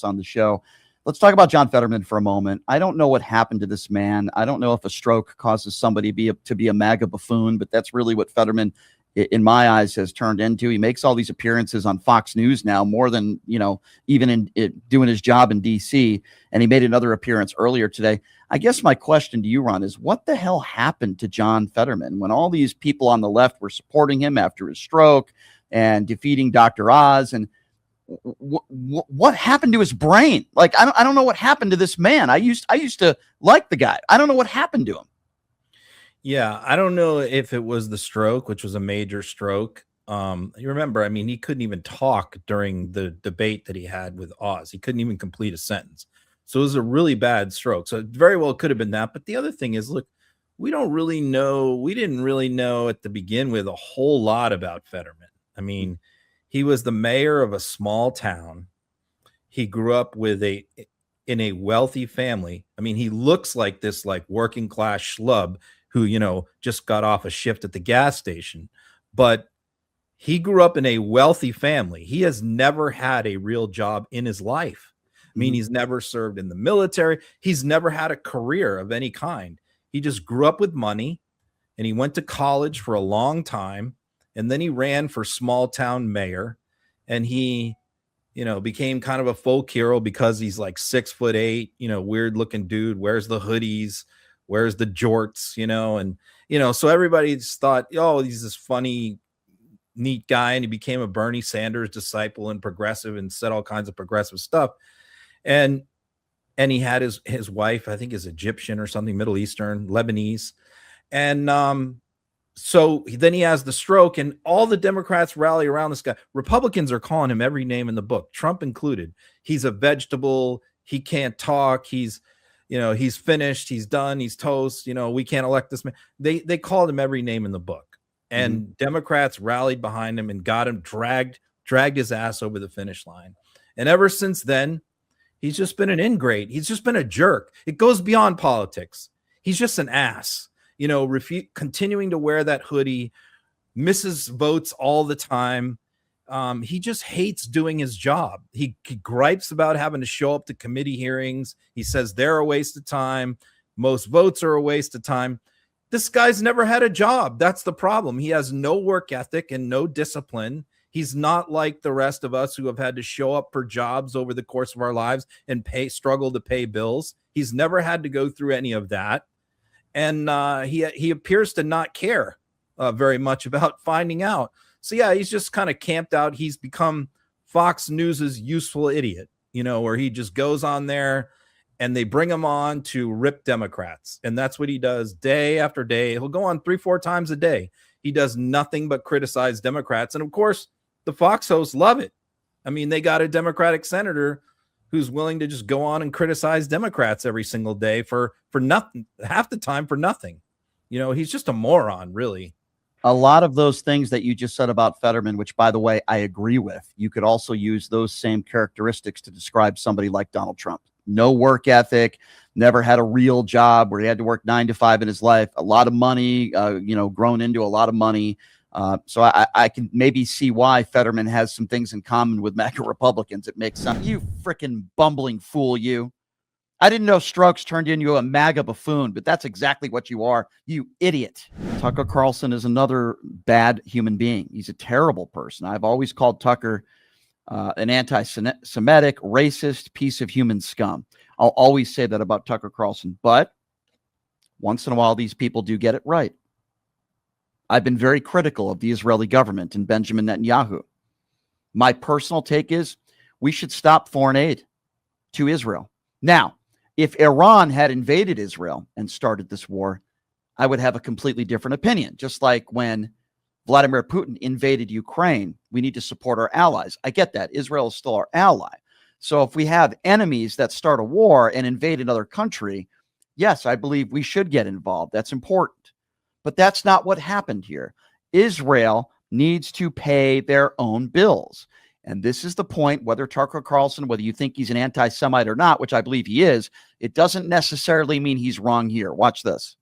thoughts on the show. Let's talk about John Fetterman for a moment. I don't know what happened to this man. I don't know if a stroke causes somebody to be a MAGA buffoon, but that's really what Fetterman, in my eyes, has turned into. He makes all these appearances on Fox News now, more than, even in doing his job in D.C., and he made another appearance earlier today. I guess my question to you, Ron, is what the hell happened to John Fetterman when all these people on the left were supporting him after his stroke and defeating Dr. Oz? And what happened to his brain? Like, I don't know what happened to this man. I used to like the guy. I don't know what happened to him. Yeah, I don't know if it was the stroke, which was a major stroke. You remember, I mean, he couldn't even talk during the debate that he had with Oz. He couldn't even complete a sentence. So it was a really bad stroke. So it very well could have been that. But the other thing is, look, we don't really know. We didn't really know at the begin with a whole lot about Fetterman. I mean, he was the mayor of a small town. He grew up in a wealthy family. I mean, he looks like this like working class schlub who, just got off a shift at the gas station. But he grew up in a wealthy family. He has never had a real job in his life. I mean, he's never served in the military. He's never had a career of any kind. He just grew up with money, and he went to college for a long time. And then he ran for small town mayor, and he, became kind of a folk hero because he's like 6'8", weird looking dude, wears the hoodies, wears the jorts, and, so everybody just thought, oh, he's this funny, neat guy. And he became a Bernie Sanders disciple and progressive and said all kinds of progressive stuff. And he had his wife, I think is Egyptian or something, Middle Eastern, Lebanese. And, so then he has the stroke, and all the Democrats rally around this guy. Republicans are calling him every name in the book, Trump included. He's a vegetable. He can't talk. He's finished. He's done. He's toast. We can't elect this man. They called him every name in the book, and Democrats rallied behind him and got him dragged his ass over the finish line. And ever since then, he's just been an ingrate. He's just been a jerk. It goes beyond politics. He's just an ass. Continuing to wear that hoodie, misses votes all the time. He just hates doing his job. He gripes about having to show up to committee hearings. He says they're a waste of time. Most votes are a waste of time. This guy's never had a job. That's the problem. He has no work ethic and no discipline. He's not like the rest of us who have had to show up for jobs over the course of our lives and struggle to pay bills. He's never had to go through any of that. And he appears to not care very much about finding out. So, yeah, he's just kind of camped out. He's become Fox News's useful idiot, where he just goes on there and they bring him on to rip Democrats. And that's what he does day after day. He'll go on 3-4 times a day. He does nothing but criticize Democrats. And, of course, the Fox hosts love it. I mean, they got a Democratic senator who's willing to just go on and criticize Democrats every single day for nothing, half the time for nothing. He's just a moron, really. A lot of those things that you just said about Fetterman, which, by the way, I agree with, you could also use those same characteristics to describe somebody like Donald Trump. No work ethic, never had a real job where he had to work 9 to 5 in his life, a lot of money, grown into a lot of money. So I can maybe see why Fetterman has some things in common with MAGA Republicans. It makes sense. You freaking bumbling fool, you. I didn't know Strokes turned into a MAGA buffoon, but that's exactly what you are, you idiot. Tucker Carlson is another bad human being. He's a terrible person. I've always called Tucker an anti-Semitic, racist piece of human scum. I'll always say that about Tucker Carlson, but once in a while, these people do get it right. I've been very critical of the Israeli government and Benjamin Netanyahu. My personal take is we should stop foreign aid to Israel. Now, if Iran had invaded Israel and started this war, I would have a completely different opinion. Just like when Vladimir Putin invaded Ukraine, we need to support our allies. I get that. Israel is still our ally. So if we have enemies that start a war and invade another country, yes, I believe we should get involved. That's important. But that's not what happened here. Israel needs to pay their own bills. And this is the point, whether Tucker Carlson, whether you think he's an anti-Semite or not, which I believe he is, it doesn't necessarily mean he's wrong here. Watch this.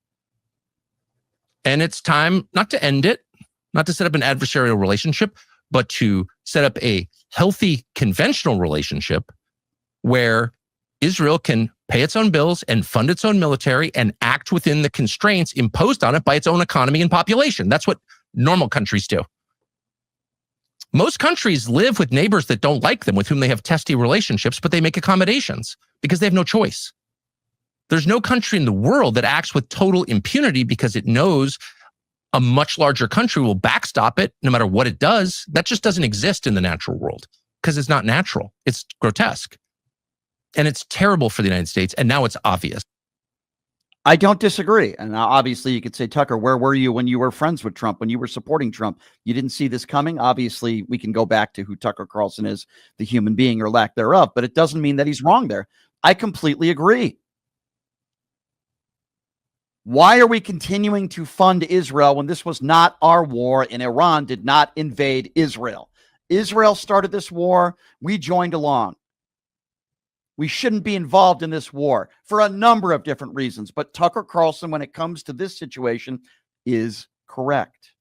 And it's time not to end it, not to set up an adversarial relationship, but to set up a healthy conventional relationship where Israel can pay its own bills and fund its own military and act within the constraints imposed on it by its own economy and population. That's what normal countries do. Most countries live with neighbors that don't like them, with whom they have testy relationships, but they make accommodations because they have no choice. There's no country in the world that acts with total impunity because it knows a much larger country will backstop it no matter what it does. That just doesn't exist in the natural world because it's not natural. It's grotesque. And it's terrible for the United States. And now it's obvious. I don't disagree. And now obviously you could say, Tucker, where were you when you were friends with Trump, when you were supporting Trump? You didn't see this coming. Obviously, we can go back to who Tucker Carlson is, the human being or lack thereof, but it doesn't mean that he's wrong there. I completely agree. Why are we continuing to fund Israel when this was not our war and Iran did not invade Israel? Israel started this war. We joined along. We shouldn't be involved in this war for a number of different reasons. But Tucker Carlson, when it comes to this situation, is correct.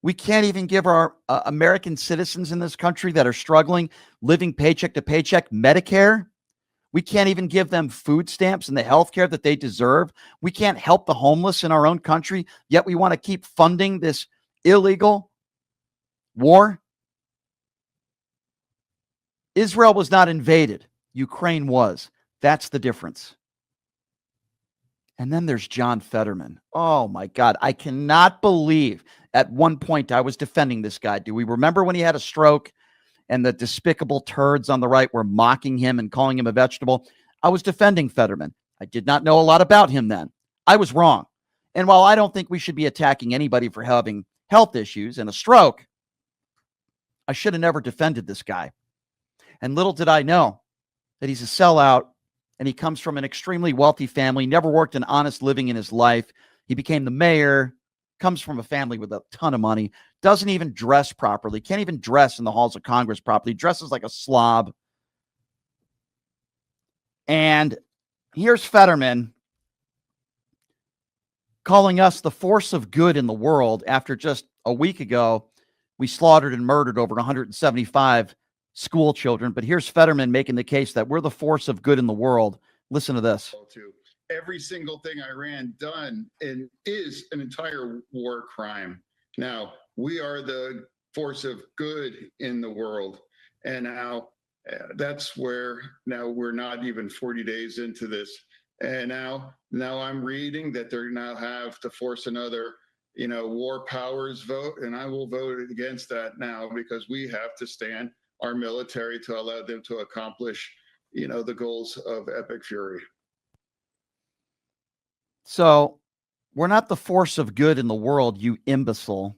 We can't even give our American citizens in this country that are struggling, living paycheck to paycheck, Medicare. We can't even give them food stamps and the health care that they deserve. We can't help the homeless in our own country, yet we want to keep funding this illegal war. Israel was not invaded. Ukraine was. That's the difference. And then there's John Fetterman. Oh, my God. I cannot believe at one point I was defending this guy. Do we remember when he had a stroke and the despicable turds on the right were mocking him and calling him a vegetable? I was defending Fetterman. I did not know a lot about him then. I was wrong. And while I don't think we should be attacking anybody for having health issues and a stroke, I should have never defended this guy. And little did I know that he's a sellout and he comes from an extremely wealthy family, never worked an honest living in his life. He became the mayor, comes from a family with a ton of money, doesn't even dress properly, can't even dress in the halls of Congress properly, dresses like a slob. And here's Fetterman calling us the force of good in the world after just a week ago we slaughtered and murdered over 175 school children. But here's Fetterman making the case that we're the force of good in the world. Listen to this. Every single thing Iran done and is an entire war crime. Now, we are the force of good in the world. And now that's where now we're not even 40 days into this. And now I'm reading that they're now have to force another, war powers vote. And I will vote against that now because we have to stand our military to allow them to accomplish, the goals of epic fury. So we're not the force of good in the world, you imbecile.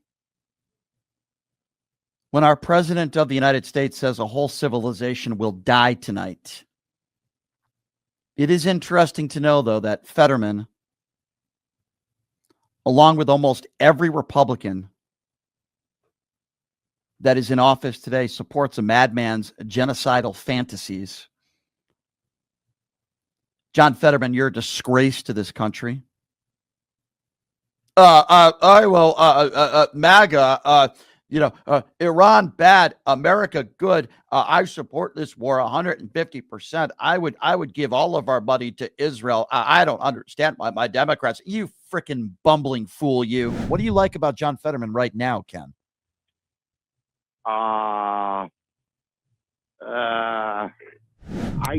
When our president of the United States says a whole civilization will die tonight. It is interesting to know, though, that Fetterman, along with almost every Republican that is in office today, supports a madman's genocidal fantasies. John Fetterman, you're a disgrace to this country. MAGA, Iran bad, America good. I support this war 150%. I would give all of our money to Israel. I don't understand why my Democrats, you freaking bumbling fool, you. What do you like about John Fetterman right now, Ken? I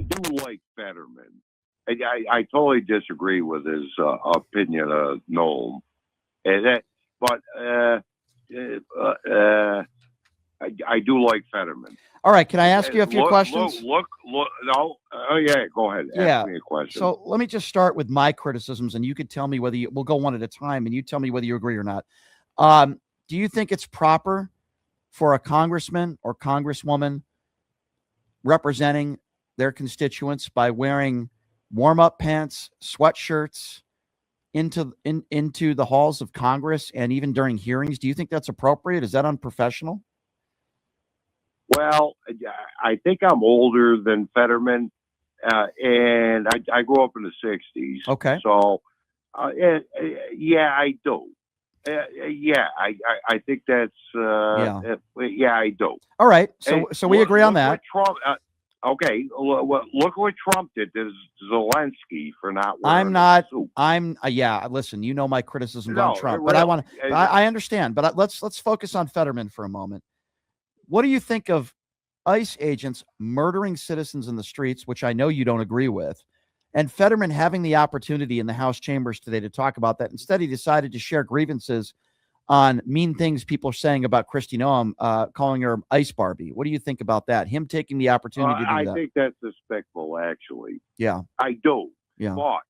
do like Fetterman. I totally disagree with his opinion of Noam. I do like Fetterman. All right, can I ask you a few questions? Look. No. Oh yeah, go ahead. Ask me a question. So let me just start with my criticisms, and you could tell me whether we'll go one at a time, and you tell me whether you agree or not. Do you think it's proper for a congressman or congresswoman representing their constituents by wearing warm-up pants, sweatshirts into the halls of Congress and even during hearings? Do you think that's appropriate? Is that unprofessional? Well, I think I'm older than Fetterman, and I grew up in the 60s. Okay. So, yeah, I do. I think that's, yeah, I do. All right. So we agree on that. Trump, Okay, look what Trump did to Zelensky for not I'm wearing a not. suit. I'm. Yeah. Listen, you know my criticisms on No, Trump, but I want to. really, I understand. But let's focus on Fetterman for a moment. What do you think of ICE agents murdering citizens in the streets, which I know you don't agree with, and Fetterman having the opportunity in the House chambers today to talk about that? Instead, he decided to share grievances on mean things people are saying about Kristi Noem, calling her Ice Barbie. What do you think about that? Him taking the opportunity to do I that. think that's despicable, actually. Yeah. I do. Yeah. But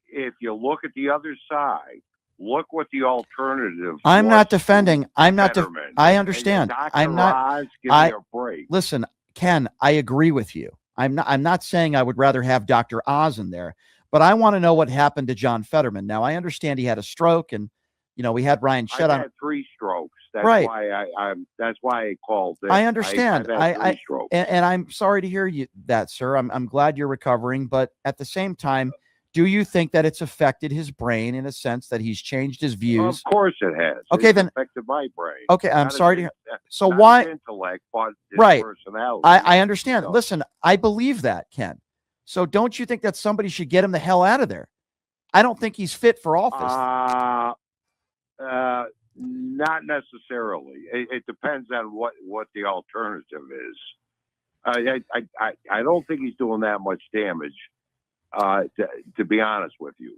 if you look at the other side, look what the alternative. I'm not defending. I'm not. Fetterman. I understand. Dr. I'm not. Oz, give me a break. Listen, Ken, I agree with you. I'm not saying I would rather have Dr. Oz in there, but I want to know what happened to John Fetterman. Now, I understand he had a stroke, and we had Ryan Shedd on. I had 3 strokes. That's right. why that's why I called this. I understand. I've had 3 strokes. And I'm sorry to hear that, sir. I'm glad you're recovering, but at the same time, do you think that it's affected his brain in a sense that he's changed his views? Of course it has. Okay, it's then affected my brain. Okay, I'm sorry to hear. So not why his intellect, but his right? Personality. I understand. So. Listen, I believe that, Ken. So don't you think that somebody should get him the hell out of there? I don't think he's fit for office. Not necessarily. It depends on what the alternative is. I don't think he's doing that much damage. To be honest with you,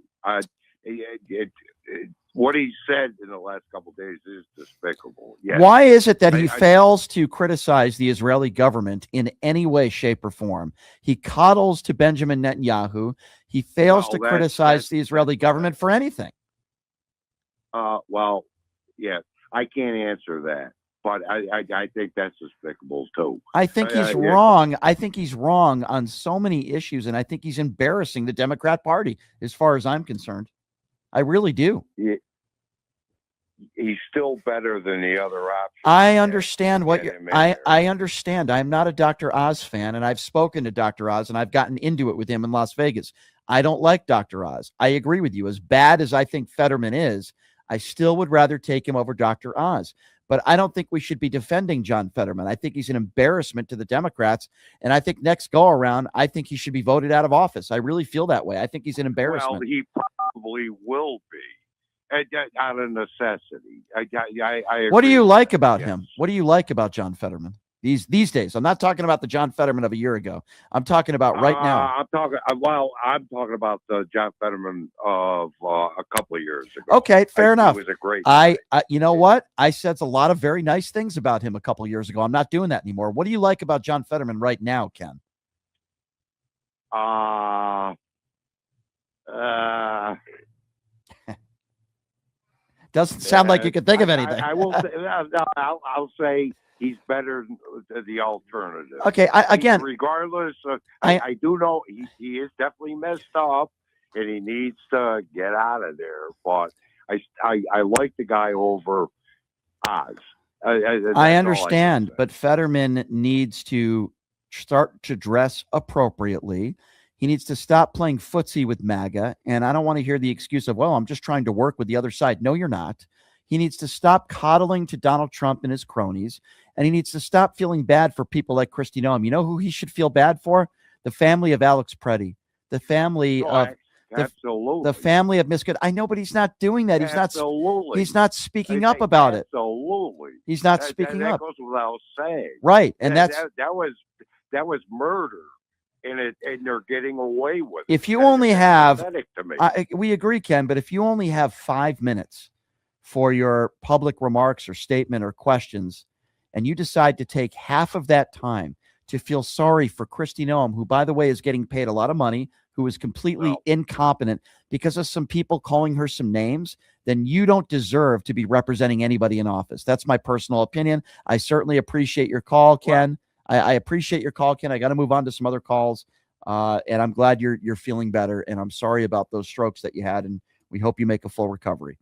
what he said in the last couple of days is despicable. Yes. Why is it that he fails to criticize the Israeli government in any way, shape, or form? He coddles to Benjamin Netanyahu. He fails to criticize the Israeli government for anything. Well, yeah, I can't answer that, but I think that's despicable too. I think he's wrong. I think he's wrong on so many issues, and I think he's embarrassing the Democrat Party as far as I'm concerned. I really do. Yeah. He's still better than the other options. I understand what you're. I understand. I'm not a Dr. Oz fan, and I've spoken to Dr. Oz, and I've gotten into it with him in Las Vegas. I don't like Dr. Oz. I agree with you. As bad as I think Fetterman is, I still would rather take him over Dr. Oz. But I don't think we should be defending John Fetterman. I think he's an embarrassment to the Democrats. And I think next go around, I think he should be voted out of office. I really feel that way. I think he's an embarrassment. Well, he probably will be out of necessity. I agree. What do you like about him? What do you like about John Fetterman these days? I'm not talking about the John Fetterman of a year ago. I'm talking about right now. I'm talking about the John Fetterman of a couple of years ago. Okay, fair enough. He was a great guy. You know what? I said a lot of very nice things about him a couple of years ago. I'm not doing that anymore. What do you like about John Fetterman right now, Ken? Doesn't sound like you can think of anything. I will say, I'll say he's better than the alternative. Okay, regardless, I do know he is definitely messed up, and he needs to get out of there. But I like the guy over Oz. I understand, but Fetterman needs to start to dress appropriately. He needs to stop playing footsie with MAGA. And I don't want to hear the excuse of, well, I'm just trying to work with the other side. No, you're not. He needs to stop coddling to Donald Trump and his cronies. And he needs to stop feeling bad for people like Kristi Noem. You know who he should feel bad for? The family of Alex Preddy. The family of absolutely. The family of Miss Good. I know, but he's not doing that. He's absolutely. He's not speaking up about it. Absolutely. He's not speaking up. That goes without saying. Right. And that was murder. And they're getting away with it. If you only have, we agree, Ken, but if you only have 5 minutes for your public remarks or statement or questions, and you decide to take half of that time to feel sorry for Kristi Noem, who, by the way, is getting paid a lot of money, who is completely incompetent because of some people calling her some names, then you don't deserve to be representing anybody in office. That's my personal opinion. I certainly appreciate your call, Ken. I appreciate your call, Ken. I got to move on to some other calls, and I'm glad you're feeling better. And I'm sorry about those strokes that you had, and we hope you make a full recovery.